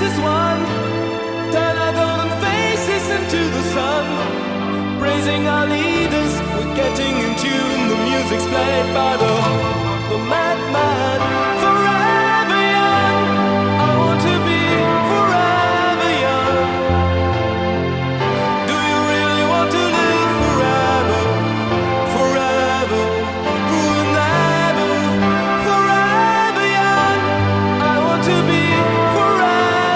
as one. Turn our golden faces into the sun. Praising our leaders, we're getting in tune. The music's played by the madman.